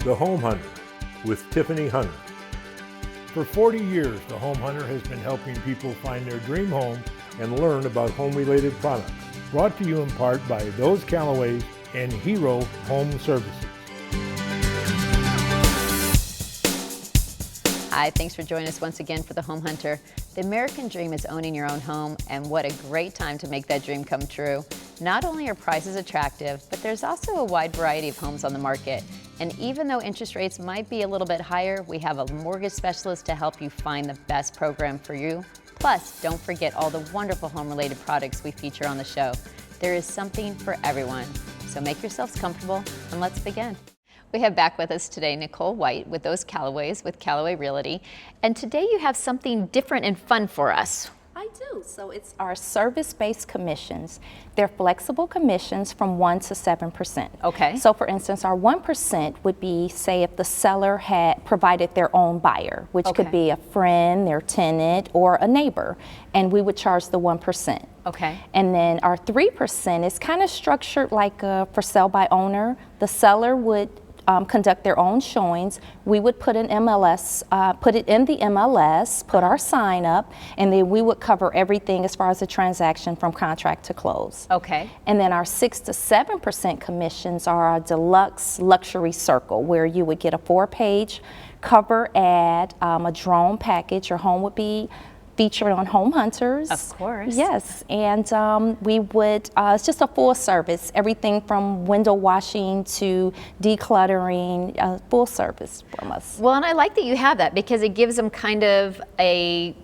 The Home Hunter with Tiffany Hunter. For 40 years, The Home Hunter has been helping people find their dream home and learn about home-related products. Brought to you in part by those Callaways and Hero Home Services. Hi, thanks for joining us once again for The Home Hunter. The American dream is owning your own home, and what a great time to make that dream come true. Not only are prices attractive, but there's also a wide variety of homes on the market. And even though interest rates might be a little bit higher, we have a mortgage specialist to help you find the best program for you. Plus, don't forget all the wonderful home-related products we feature on the show. There is something for everyone. So make yourselves comfortable, and let's begin. We have back with us today Nicole White with those Callaways with Callaway Realty. And today you have something different and fun for us. I do. So it's our service-based commissions. They're flexible commissions from 1 to 7%. Okay. So for instance, our 1% would be, say, if the seller had provided their own buyer, which could be a friend, their tenant, or a neighbor, and we would charge the 1%. Okay. And then our 3% is kind of structured like for sale by owner. The seller would conduct their own showings. We would put an MLS, put it in the MLS, put our sign up, and then we would cover everything as far as the transaction from contract to close. Okay. And then our 6 to 7% commissions are our deluxe luxury circle, where you would get a 4-page cover ad, a drone package. Your home would be featured on Home Hunters. Of course. Yes, and we would, it's just a full service, everything from window washing to decluttering, full service from us. Well, and I like that you have that because it gives them kind of a,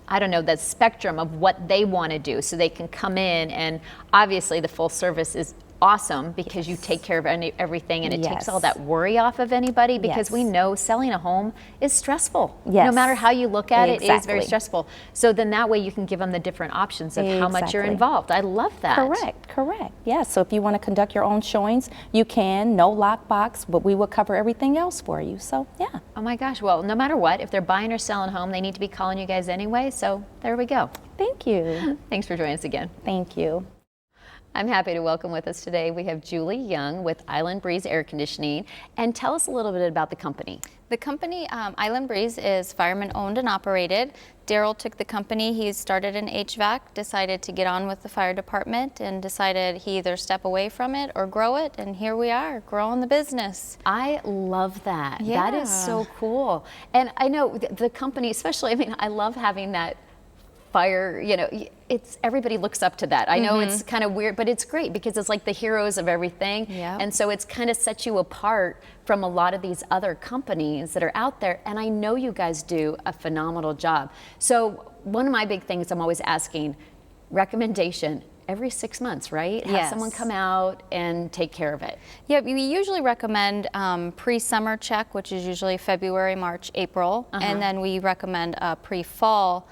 I don't know, that spectrum of what they want to do, so they can come in, and obviously the full service is awesome because you take care of everything, and it takes all that worry off of anybody, because we know selling a home is stressful. No matter how you look at it, it is very stressful. So then that way you can give them the different options of how much you're involved. I love that. Correct. Yeah, so if you want to conduct your own showings, you can. No lockbox, but we will cover everything else for you. So yeah. Oh my gosh. Well, no matter what, if they're buying or selling a home, they need to be calling you guys anyway. So there we go. Thank you. Thanks for joining us again. Thank you. I'm happy to welcome with us today, we have Julie Young with Island Breeze Air Conditioning. And tell us a little bit about the company. The company, Island Breeze, is fireman owned and operated. Daryl took the company, he started in HVAC, decided to get on with the fire department, and decided he either step away from it or grow it, and here we are, growing the business. I love that. Yeah. That is so cool. And I know the company, especially, I mean, I love having that fire, you know, it's everybody looks up to that. I know it's kind of weird, but it's great because it's like the heroes of everything. And so it's kind of sets you apart from a lot of these other companies that are out there. And I know you guys do a phenomenal job. So one of my big things I'm always asking, recommendation every 6 months, right? Have someone come out and take care of it. Yeah, we usually recommend pre-summer check, which is usually February, March, April. And then we recommend pre-fall,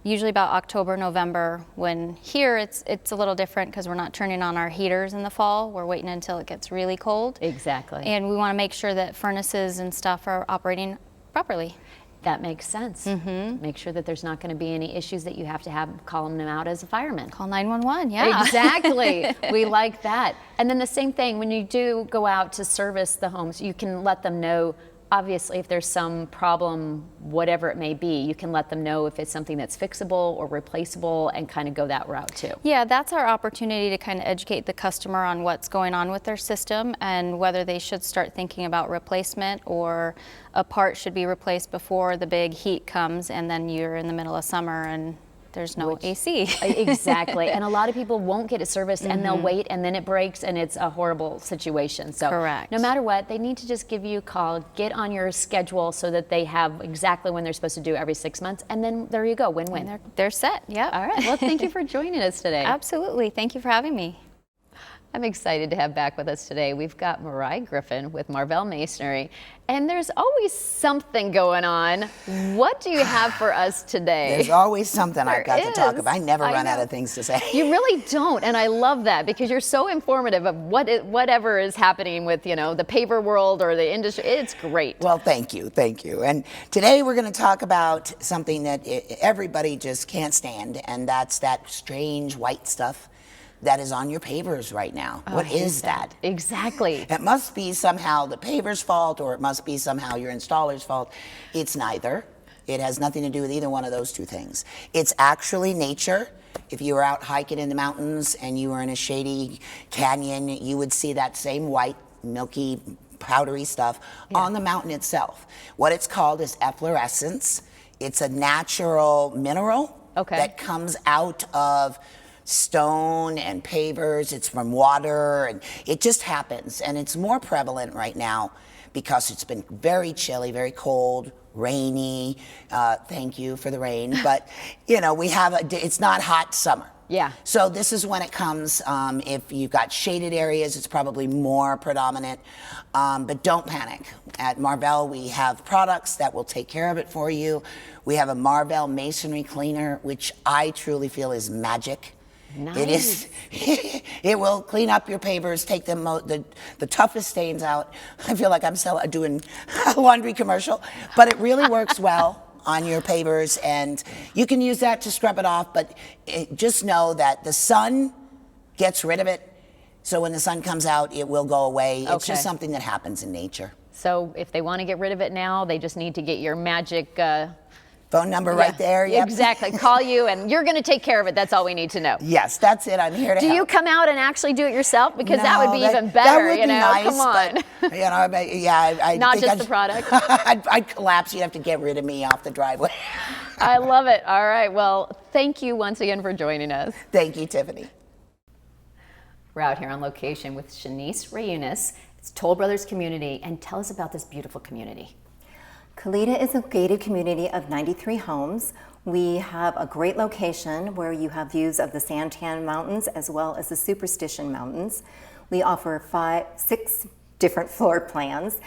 usually about October, November, when here it's a little different because we're not turning on our heaters in the fall. We're waiting until it gets really cold. Exactly. And we want to make sure that furnaces and stuff are operating properly. That makes sense. Make sure that there's not going to be any issues that you have to have calling them out as a fireman. Call 911, yeah. Exactly. We like that. And then the same thing, when you do go out to service the homes, you can let them know, obviously, if there's some problem, whatever it may be, you can let them know if it's something that's fixable or replaceable and kind of go that route too. Yeah, that's our opportunity to kind of educate the customer on what's going on with their system and whether they should start thinking about replacement, or a part should be replaced before the big heat comes and then you're in the middle of summer and there's no AC. Exactly. And a lot of people won't get it serviced and they'll wait, and then it breaks and it's a horrible situation. So no matter what, they need to just give you a call, get on your schedule so that they have exactly when they're supposed to do every 6 months, and then there you go, win-win. They're set, yeah. All right, well, thank you for joining us today. Absolutely, thank you for having me. I'm excited to have back with us today. We've got Mariah Griffin with Marvell Masonry, and there's always something going on. What do you have for us today? There's always something I've got to talk about. I never run out of things to say. You really don't, and I love that because you're so informative of whatever is happening with, you know, the paver world or the industry. It's great. Well, thank you. And today we're going to talk about something that everybody just can't stand, and that's that strange white stuff that is on your pavers right now? What is that? Exactly. It must be somehow the paver's fault, or it must be somehow your installer's fault. It's neither. It has nothing to do with either one of those two things. It's actually nature. If you were out hiking in the mountains and you were in a shady canyon, you would see that same white, milky, powdery stuff on the mountain itself. What it's called is efflorescence. It's a natural mineral that comes out of stone and pavers. It's from water, and it just happens. And it's more prevalent right now because it's been very chilly, very cold, rainy. Thank you for the rain. But, you know, it's not hot summer. Yeah. So this is when it comes. If you've got shaded areas, it's probably more predominant. But don't panic. At Marvell, we have products that will take care of it for you. We have a Marvell Masonry cleaner, which I truly feel is magic. Nice. It is. It will clean up your pavers, take them the toughest stains out. I feel like I'm doing a laundry commercial, but it really works well on your pavers, and you can use that to scrub it off. But just know that the sun gets rid of it. So when the sun comes out, it will go away. It's just something that happens in nature. So if they want to get rid of it now, they just need to get your magic phone number right there. Yep. Exactly. Call you, and you're going to take care of it. That's all we need to know. Yes, that's it. I'm here to help. Do you come out and actually do it yourself? Because that would be even better. That would be know, nice, come on. But, you know, yeah, I not think just the product. I'd collapse. You'd have to get rid of me off the driveway. I love it. All right. Well, thank you once again for joining us. Thank you, Tiffany. We're out here on location with Shanice Reyunis. It's Toll Brothers Community, and tell us about this beautiful community. Kalita is a gated community of 93 homes. We have a great location where you have views of the Santan Mountains as well as the Superstition Mountains. We offer 6 different floor plans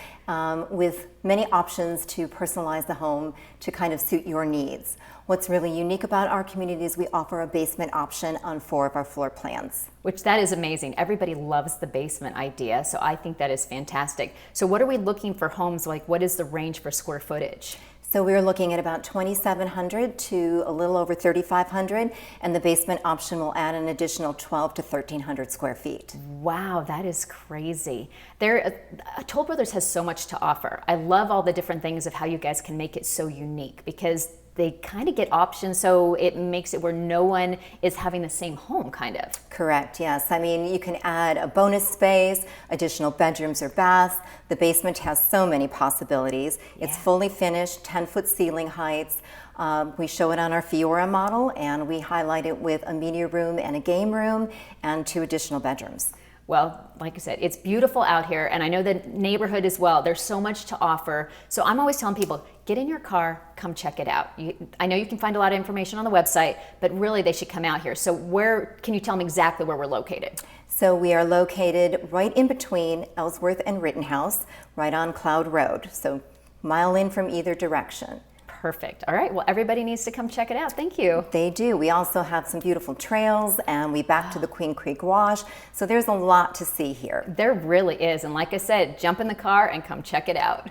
with many options to personalize the home to kind of suit your needs. What's really unique about our community is we offer a basement option on 4 of our floor plans. Which that is amazing. Everybody loves the basement idea, so I think that is fantastic. So what are we looking for homes like? What is the range for square footage? So we're looking at about 2,700 to a little over 3,500, and the basement option will add an additional 12 to 1,300 square feet. Wow, that is crazy. Toll Brothers has so much to offer. I love all the different things of how you guys can make it so unique, because they kind of get options, so it makes it where no one is having the same home, kind of. Correct, yes. I mean, you can add a bonus space, additional bedrooms or baths. The basement has so many possibilities. It's fully finished, 10-foot ceiling heights. We show it on our Fiora model, and we highlight it with a media room and a game room and 2 additional bedrooms. Well, like I said, it's beautiful out here, and I know the neighborhood as well. There's so much to offer. So I'm always telling people, get in your car, come check it out. I know you can find a lot of information on the website, but really they should come out here. So can you tell them exactly where we're located? So we are located right in between Ellsworth and Rittenhouse, right on Cloud Road. So mile in from either direction. Perfect. All right. Well, everybody needs to come check it out. Thank you. They do. We also have some beautiful trails, and we back to the Queen Creek Wash. So there's a lot to see here. There really is. And like I said, jump in the car and come check it out.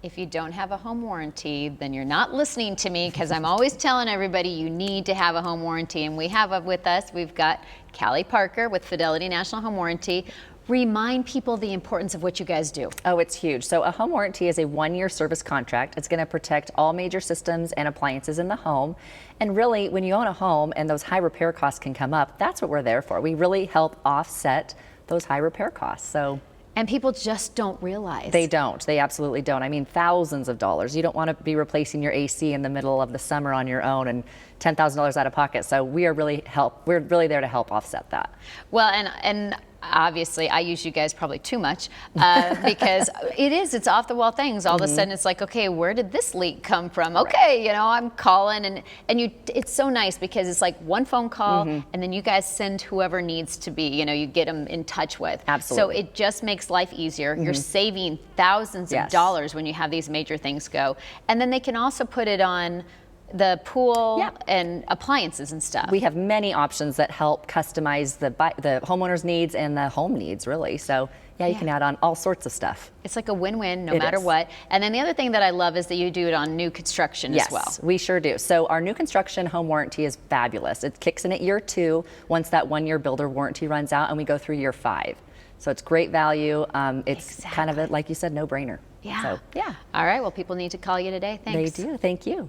If you don't have a home warranty, then you're not listening to me, because I'm always telling everybody you need to have a home warranty. And we have with us, we've got Callie Parker with Fidelity National Home Warranty. Remind people the importance of what you guys do. Oh, it's huge. So a home warranty is a 1-year service contract. It's going to protect all major systems and appliances in the home. And really, when you own a home and those high repair costs can come up, that's what we're there for. We really help offset those high repair costs. And people just don't realize. They don't. They absolutely don't. I mean, thousands of dollars. You don't want to be replacing your AC in the middle of the summer on your own and $10,000 out of pocket. So we're really there to help offset that. Well, and obviously I use you guys probably too much because it's off the wall things. All of a sudden it's like, okay, where did this leak come from? Okay, you know, I'm calling and it's so nice because it's like one phone call and then you guys send whoever needs to be, you know, you get them in touch with. Absolutely. So it just makes life easier. You're saving thousands of dollars when you have these major things go. And then they can also put it on the pool Yeah. and appliances and stuff. We have many options that help customize the homeowner's needs and the home needs, really. So yeah, you can add on all sorts of stuff. It's like a win-win no It matter is. what. And then the other thing that I love is that you do it on new construction Yes, as well. we sure do. So our new construction home warranty is fabulous. It kicks in at year 2 once that 1-year builder warranty runs out, and we go through year 5. So it's great value. It's kind of a, like you said, no-brainer. Yeah. So, yeah. All right, well, people need to call you today. Thanks. They do. Thank you.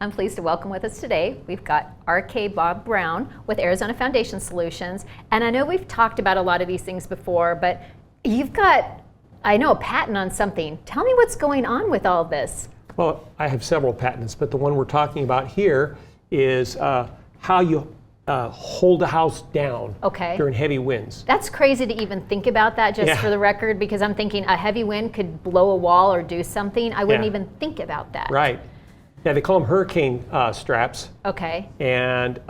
I'm pleased to welcome with us today, we've got R.K. Bob Brown with Arizona Foundation Solutions. And I know we've talked about a lot of these things before, but you've got, I know, a patent on something. Tell me what's going on with all of this. Well, I have several patents, but the one we're talking about here is how you hold a house down during heavy winds. That's crazy to even think about that, just for the record, because I'm thinking a heavy wind could blow a wall or do something. I wouldn't even think about that. Right. Yeah, they call them hurricane straps. Okay. And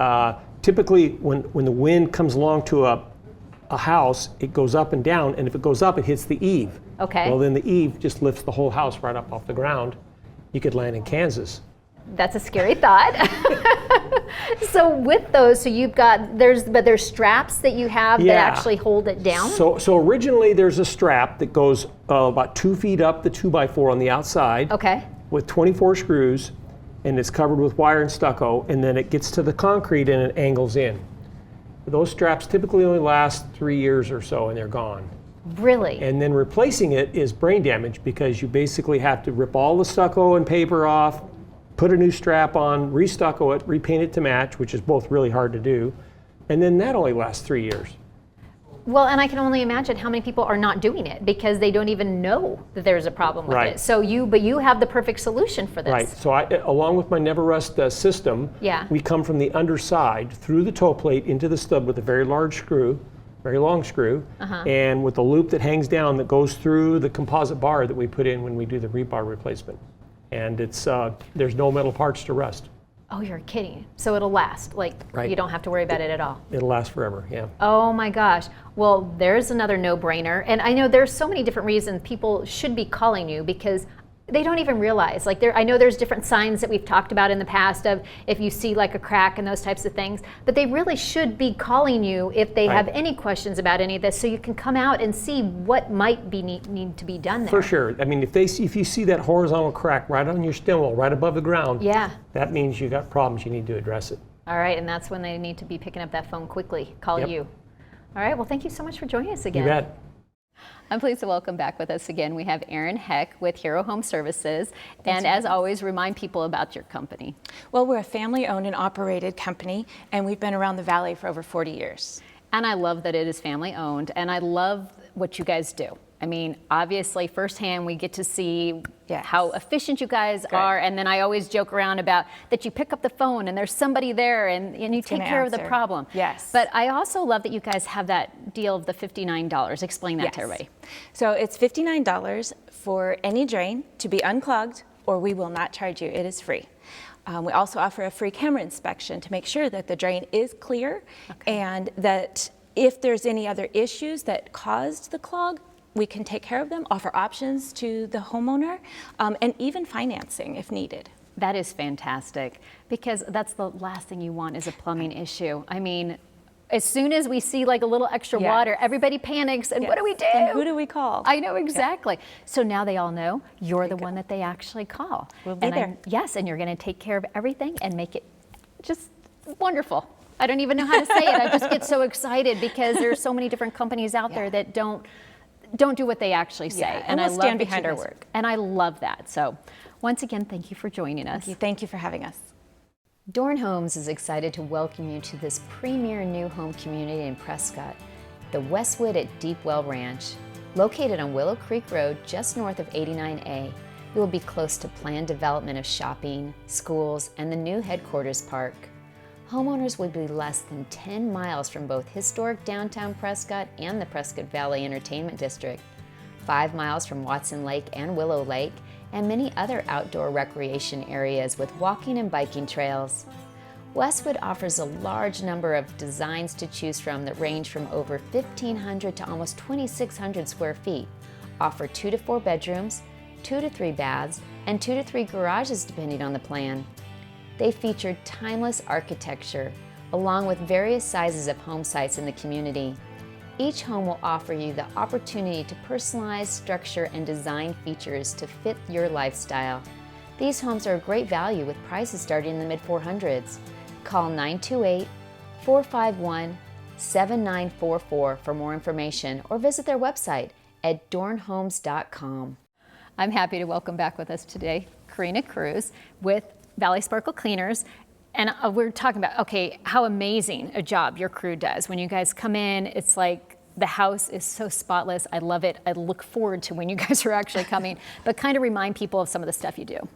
typically when the wind comes along to a house, it goes up and down, and if it goes up, it hits the eave. Okay. Well, then the eave just lifts the whole house right up off the ground. You could land in Kansas. That's a scary thought. So with those, so you've got, there's straps that you have that actually hold it down? So originally there's a strap that goes about 2 feet up the 2x4 on the outside. Okay. With 24 screws, and it's covered with wire and stucco, and then it gets to the concrete and it angles in. Those straps typically only last 3 years or so, and they're gone. Really? And then replacing it is brain damage, because you basically have to rip all the stucco and paper off, put a new strap on, re-stucco it, repaint it to match, which is both really hard to do, and then that only lasts 3 years. Well, and I can only imagine how many people are not doing it because they don't even know that there's a problem with it. So you have the perfect solution for this. Right. So I, along with my Never Rust system, we come from the underside through the toe plate into the stud with a very large screw, very long screw, and with a loop that hangs down that goes through the composite bar that we put in when we do the rebar replacement. And it's there's no metal parts to rust. Oh, you're kidding. So it'll last. Like, you don't have to worry about it at all. It'll last forever, yeah. Oh my gosh. Well, there's another no-brainer. And I know there's so many different reasons people should be calling you, because they don't even realize. Like, I know there's different signs that we've talked about in the past of if you see like a crack and those types of things, but they really should be calling you if they have any questions about any of this, so you can come out and see what might be need to be done there. For sure. I mean, if you see that horizontal crack right on your stem wall, right above the ground, that means you got problems. You need to address it. All right, and that's when they need to be picking up that phone quickly. Call you. All right, well, thank you so much for joining us again. You bet. I'm pleased to welcome back with us again. We have Erin Heck with Hero Home Services. And as always, remind people about your company. Well, we're a family-owned and operated company, and we've been around the Valley for over 40 years. And I love that it is family-owned, and I love what you guys do. I mean, obviously, firsthand, we get to see how efficient you guys are, and then I always joke around about that you pick up the phone and there's somebody there and you take care of the problem. Yes. But I also love that you guys have that deal of the $59. Explain that to everybody. So it's $59 for any drain to be unclogged, or we will not charge you. It is free. We also offer a free camera inspection to make sure that the drain is clear, and that if there's any other issues that caused the clog, we can take care of them, offer options to the homeowner, and even financing if needed. That is fantastic, because that's the last thing you want is a plumbing issue. I mean, as soon as we see like a little extra water, everybody panics, and what do we do? And who do we call? I know exactly. So now they all know you're the one that they actually call. We'll be there. Yes, and you're going to take care of everything and make it just wonderful. I don't even know how to say it. I just get so excited because there's so many different companies out there that don't do what they actually say. And I we'll stand behind our work. And I love that. So once again, thank you for joining us. Thank you for having us. Dorn Homes is excited to welcome you to this premier new home community in Prescott, the Westwood at Deep Well Ranch. Located on Willow Creek Road, just north of 89A, you will be close to planned development of shopping, schools, and the new headquarters park. Homeowners would be less than 10 miles from both historic downtown Prescott and the Prescott Valley Entertainment District, 5 miles from Watson Lake and Willow Lake, and many other outdoor recreation areas with walking and biking trails. Westwood offers a large number of designs to choose from that range from over 1,500 to almost 2,600 square feet, offer 2 to 4 bedrooms, 2 to 3 baths, and 2 to 3 garages depending on the plan. They feature timeless architecture, along with various sizes of home sites in the community. Each home will offer you the opportunity to personalize structure and design features to fit your lifestyle. These homes are a great value with prices starting in the mid-400s. Call 928-451-7944 for more information or visit their website at dornhomes.com. I'm happy to welcome back with us today Karina Cruz with Valley Sparkle Cleaners. And we're talking about, okay, how amazing a job your crew does. When you guys come in, it's like the house is so spotless. I love it. I look forward to when you guys are actually coming. But kind of remind people of some of the stuff you do.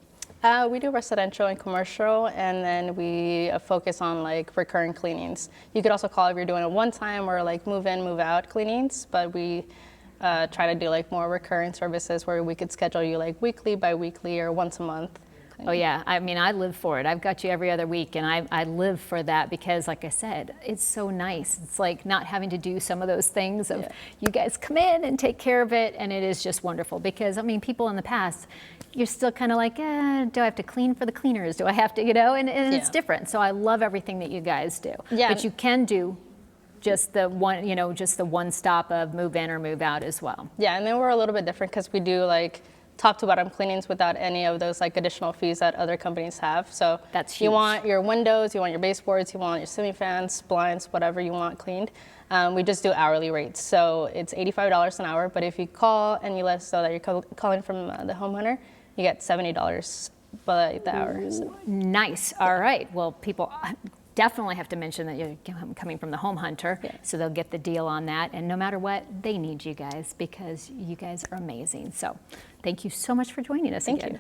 We do residential and commercial, and then we focus on like recurring cleanings. You could also call if you're doing a one-time or like move in, move out cleanings, but we try to do like more recurring services where we could schedule you like weekly, bi-weekly, or once a month. Oh yeah, I mean, I live for it. I've got you every other week, and I live for that because, like I said, it's so nice. It's like not having to do some of those things of you guys come in and take care of it, and it is just wonderful because, I mean, people in the past, you're still kind of like, do I have to clean for the cleaners? Do I have to, and it's different. So I love everything that you guys do. Yeah. But you can do just the one, just the one stop of move in or move out as well. Yeah, and then we're a little bit different because we do like top to bottom cleanings without any of those like additional fees that other companies have. So that's huge. You want your windows, you want your baseboards, you want your ceiling fans, blinds, whatever you want cleaned. We just do hourly rates. So it's $85 an hour, but if you call and you let us know that you're calling from the home hunter, you get $70 by the hour. So. Nice. All right. Well, people definitely have to mention that you're coming from the home hunter, so they'll get the deal on that. And no matter what, they need you guys because you guys are amazing. So thank you so much for joining us again. Thank you.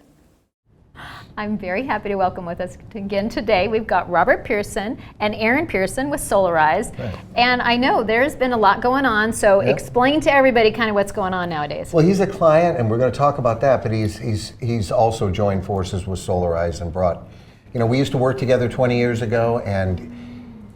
I'm very happy to welcome with us again today. We've got Robert Pearson and Aaron Pearson with Solarize. Right. And I know there's been a lot going on, so explain to everybody kind of what's going on nowadays. Well, he's a client, and we're going to talk about that, but he's also joined forces with Solarize and brought, we used to work together 20 years ago, and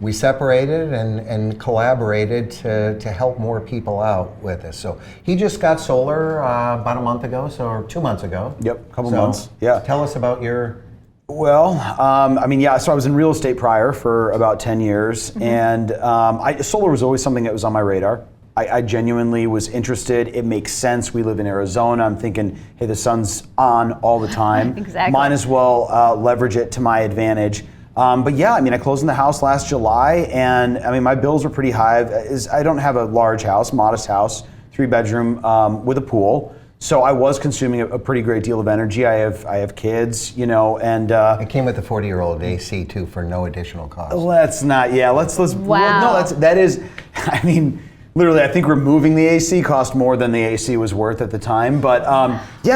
we separated and collaborated to help more people out with this. So he just got solar about a month ago, or 2 months ago. Yep, couple months. Yeah. Tell us about your. Well, so I was in real estate prior for about 10 years, and solar was always something that was on my radar. I genuinely was interested. It makes sense. We live in Arizona. I'm thinking, hey, the sun's on all the time. Exactly. Might as well leverage it to my advantage. But yeah, I closed on the house last July, and my bills were pretty high. I don't have a large house, modest house, 3-bedroom with a pool. So I was consuming a pretty great deal of energy. I have kids, and it came with a 40-year-old AC too for no additional cost. Let's not. Yeah, let's. Wow. No, that is. Literally, I think removing the AC cost more than the AC was worth at the time. But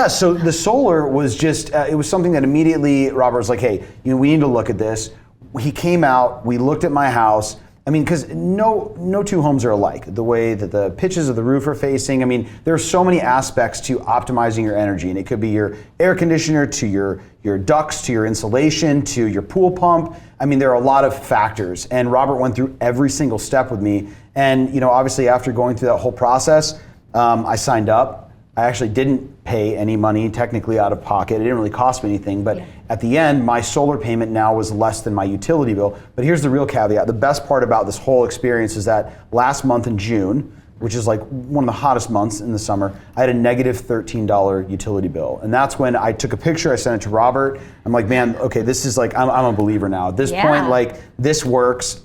so the solar was just, it was something that immediately Robert was like, hey, we need to look at this. He came out, we looked at my house. Because no two homes are alike. The way that the pitches of the roof are facing. There are so many aspects to optimizing your energy. And it could be your air conditioner, to your ducts, to your insulation, to your pool pump. There are a lot of factors. And Robert went through every single step with me. And obviously after going through that whole process, I signed up. I actually didn't pay any money technically out of pocket. It didn't really cost me anything. But at the end, my solar payment now was less than my utility bill. But here's the real caveat. The best part about this whole experience is that last month in June, which is like one of the hottest months in the summer, I had a negative $13 utility bill. And that's when I took a picture, I sent it to Robert. I'm like, man, okay, this is like, I'm a believer now. At this point, like, this works,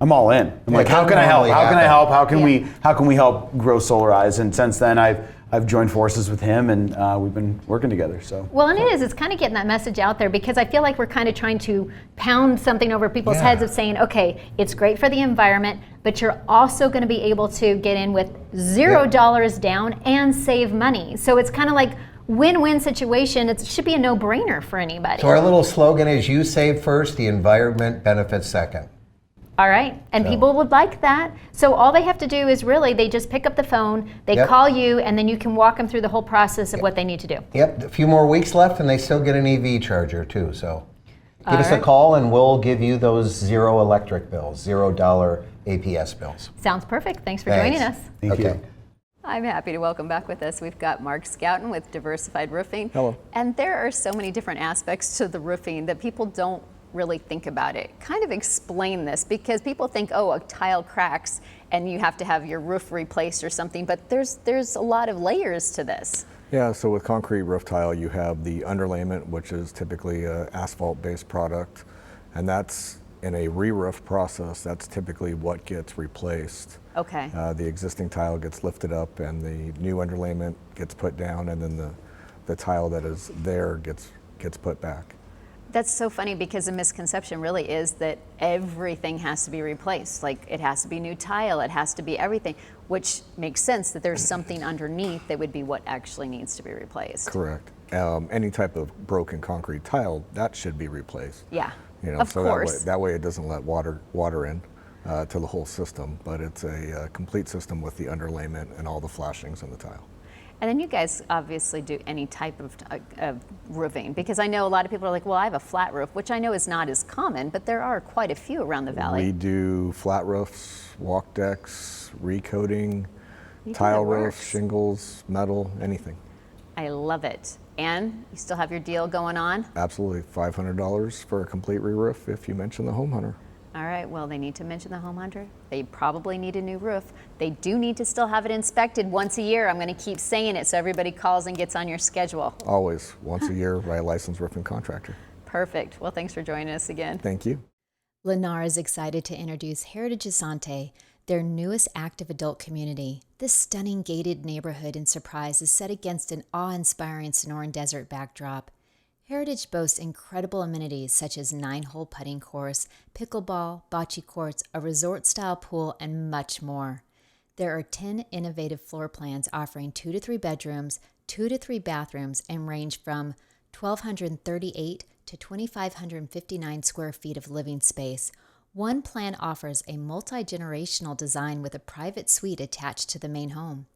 I'm all in. I'm like, how can I help? How can I help? How can we help grow Solarize? And since then, I've joined forces with him, and we've been working together. So well, and it's kind of getting that message out there because I feel like we're kind of trying to pound something over people's heads of saying, okay, it's great for the environment, but you're also going to be able to get in with $0 down and save money. So it's kind of like win-win situation. It should be a no-brainer for anybody. So our little slogan is: you save first, the environment benefits second. All right, and people would like that. So all they have to do is really, they just pick up the phone, they call you, and then you can walk them through the whole process of what they need to do. Yep, a few more weeks left, and they still get an EV charger too. So give us a call, and we'll give you those zero electric bills, $0 APS bills. Sounds perfect. Thanks for joining us. Thank you. I'm happy to welcome back with us. We've got Mark Scouten with Diversified Roofing. Hello. And there are so many different aspects to the roofing that people don't really think about it. Kind of explain this, because people think, oh, a tile cracks and you have to have your roof replaced or something, but there's a lot of layers to this. Yeah, so with concrete roof tile, you have the underlayment, which is typically an asphalt-based product, and that's in a re-roof process, that's typically what gets replaced. Okay. The existing tile gets lifted up and the new underlayment gets put down, and then the tile that is there gets put back. That's so funny, because the misconception really is that everything has to be replaced. Like, it has to be new tile, it has to be everything, which makes sense that there's something underneath that would be what actually needs to be replaced. Correct. Any type of broken concrete tile, that should be replaced. Yeah, You know, of so course. that way it doesn't let water in to the whole system, but it's a complete system with the underlayment and all the flashings in the tile. And then you guys obviously do any type of roofing, because I know a lot of people are like, well, I have a flat roof, which I know is not as common, but there are quite a few around the valley. We do flat roofs, walk decks, recoating, You do tile the roofs, works. shingles, metal, anything. I love it. And you still have your deal going on? Absolutely, $500 for a complete re-roof if you mention the home hunter. All right, well, they need to mention the home hunter. They probably need a new roof. They do need to still have it inspected once a year. I'm going to keep saying it so everybody calls and gets on your schedule. Always, once a year by a licensed roofing contractor. Perfect. Well, thanks for joining us again. Thank you. Lennar is excited to introduce Heritage Asante, their newest active adult community. This stunning gated neighborhood in Surprise is set against an awe-inspiring Sonoran Desert backdrop. Heritage boasts incredible amenities such as 9-hole putting course, pickleball, bocce courts, a resort-style pool, and much more. There are 10 innovative floor plans offering 2 to 3 bedrooms, 2 to 3 bathrooms, and range from 1,238 to 2,559 square feet of living space. One plan offers a multi-generational design with a private suite attached to the main home.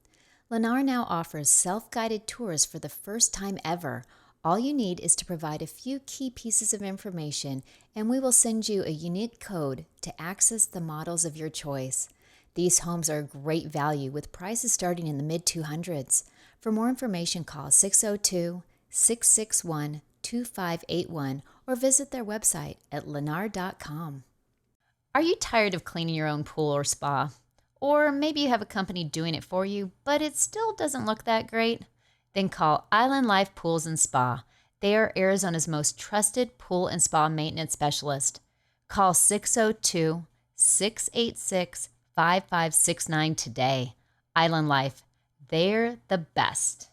Lennar now offers self-guided tours for the first time ever. All you need is to provide a few key pieces of information, and we will send you a unique code to access the models of your choice. These homes are a great value with prices starting in the mid-200s. For more information, call 602-661-2581 or visit their website at lennar.com. Are you tired of cleaning your own pool or spa? Or maybe you have a company doing it for you, but it still doesn't look that great? Then call Island Life Pools and Spa. They are Arizona's most trusted pool and spa maintenance specialist. Call 602-686-5569 today. Island Life, they're the best.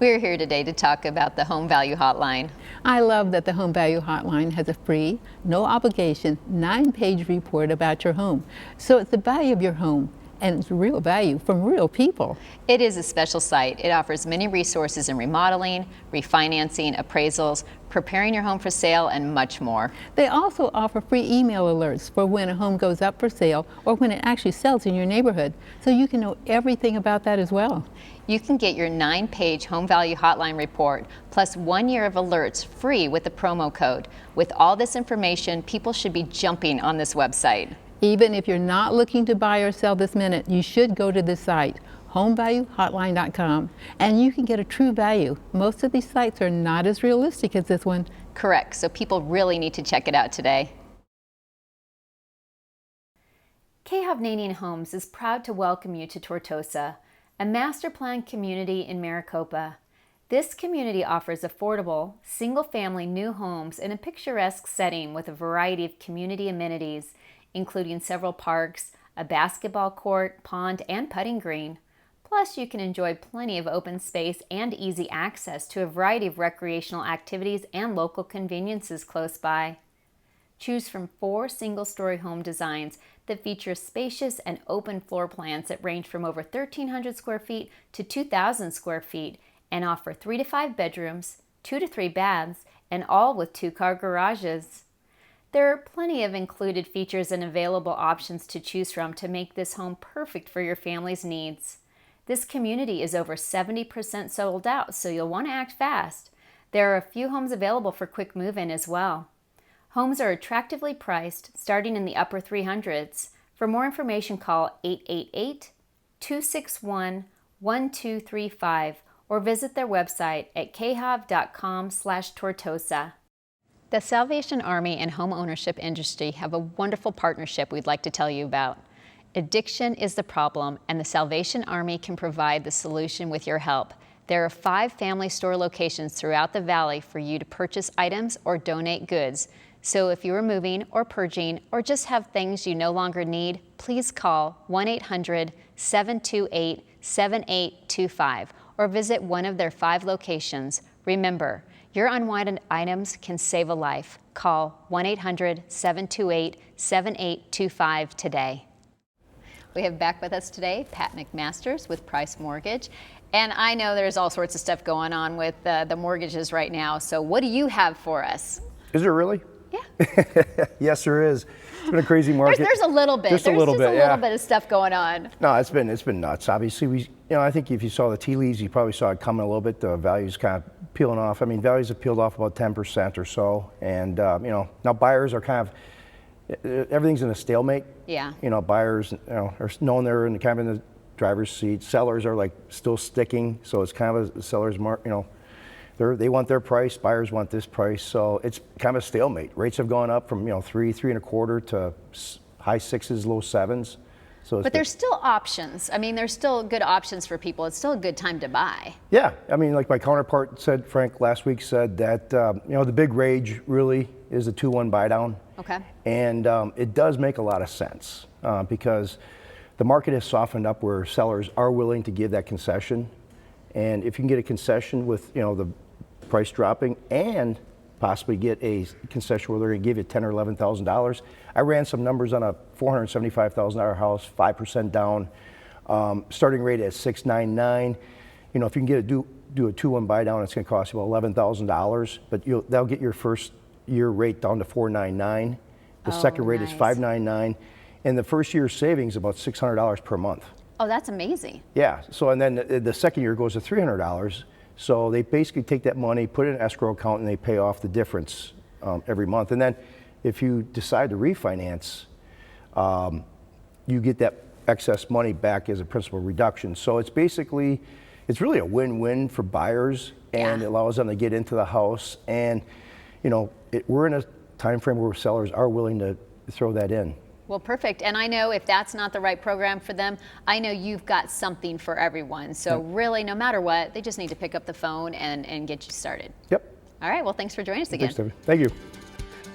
We're here today to talk about the Home Value Hotline. I love that the Home Value Hotline has a free, no obligation, 9-page report about your home. So it's the value of your home, and it's real value from real people. It is a special site. It offers many resources in remodeling, refinancing, appraisals, preparing your home for sale, and much more. They also offer free email alerts for when a home goes up for sale or when it actually sells in your neighborhood, so you can know everything about that as well. You can get your 9-page Home Value Hotline report plus 1 year of alerts free with the promo code. With all this information, people should be jumping on this website. Even if you're not looking to buy or sell this minute, you should go to this site, homevaluehotline.com, and you can get a true value. Most of these sites are not as realistic as this one. Correct, so people really need to check it out today. K. Hovnanian Homes is proud to welcome you to Tortosa, a master plan community in Maricopa. This community offers affordable, single-family new homes in a picturesque setting with a variety of community amenities, including several parks, a basketball court, pond, and putting green. Plus, you can enjoy plenty of open space and easy access to a variety of recreational activities and local conveniences close by. Choose from 4 single-story home designs that feature spacious and open floor plans that range from over 1,300 square feet to 2,000 square feet and offer 3 to 5 bedrooms, 2 to 3 baths, and all with 2-car garages. There are plenty of included features and available options to choose from to make this home perfect for your family's needs. This community is over 70% sold out, so you'll want to act fast. There are a few homes available for quick move-in as well. Homes are attractively priced, starting in the upper 300s. For more information, call 888-261-1000 1235 or visit their website at khav.com/tortosa. The Salvation Army and home ownership industry have a wonderful partnership we'd like to tell you about. Addiction is the problem, and the Salvation Army can provide the solution with your help. There are 5 family store locations throughout the valley for you to purchase items or donate goods. So if you are moving or purging or just have things you no longer need, please call 1-800-728-7825 or visit one of their 5 locations. Remember, your unwanted items can save a life. Call 1-800-728-7825 today. We have back with us today Pat McMasters with Price Mortgage. And I know there's all sorts of stuff going on with the mortgages right now. So what do you have for us? Is there really? Yeah. Yes, there is. It's been a crazy market. There's a little bit. Just there's a little just bit, a yeah. little bit of stuff going on. No, it's been nuts. Obviously, I think if you saw the tea leaves, you probably saw it coming a little bit. The values kind of peeling off. I mean, values have peeled off about 10% or so, and now buyers are kind of everything's in a stalemate. Yeah. Buyers are knowing they're in kind of in the driver's seat. Sellers are like still sticking, so it's kind of a seller's market. They want their price, buyers want this price, so it's kind of a stalemate. Rates have gone up from 3.25 to high 6s, low 7s. So but there's still options. I mean, there's still good options for people. It's still a good time to buy. Yeah, I mean, like my counterpart said, Frank last week said that the big rage really is a 2-1 buy down. Okay. And it does make a lot of sense because the market has softened up where sellers are willing to give that concession, and if you can get a concession with the price dropping and possibly get a concession where they're going to give you $10,000 or $11,000. I ran some numbers on a $475,000 house, 5% down, starting rate at $699. If you can get do a 2-1 buy down, it's going to cost you about $11,000, but they'll get your first year rate down to $499. The second rate is $599, and the first year savings is about $600 per month. Oh, that's amazing. Yeah. So and then the second year goes to $300. So they basically take that money, put it in an escrow account, and they pay off the difference every month. And then if you decide to refinance, you get that excess money back as a principal reduction. So it's really a win-win for buyers, and it allows them to get into the house. And we're in a time frame where sellers are willing to throw that in. Well, perfect. And I know if that's not the right program for them, I know you've got something for everyone. So really, no matter what, they just need to pick up the phone and get you started. Yep. All right. Well, thanks for joining us again. Thanks, Debbie. Thank you.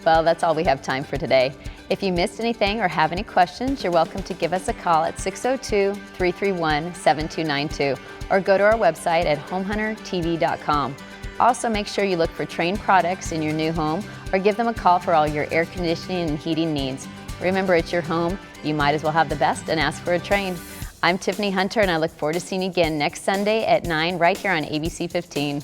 Well, that's all we have time for today. If you missed anything or have any questions, you're welcome to give us a call at 602-331-7292 or go to our website at homehuntertv.com. Also, make sure you look for Trane products in your new home or give them a call for all your air conditioning and heating needs. Remember, it's your home. You might as well have the best and ask for a Trane. I'm Tiffany Hunter, and I look forward to seeing you again next Sunday at 9 right here on ABC 15.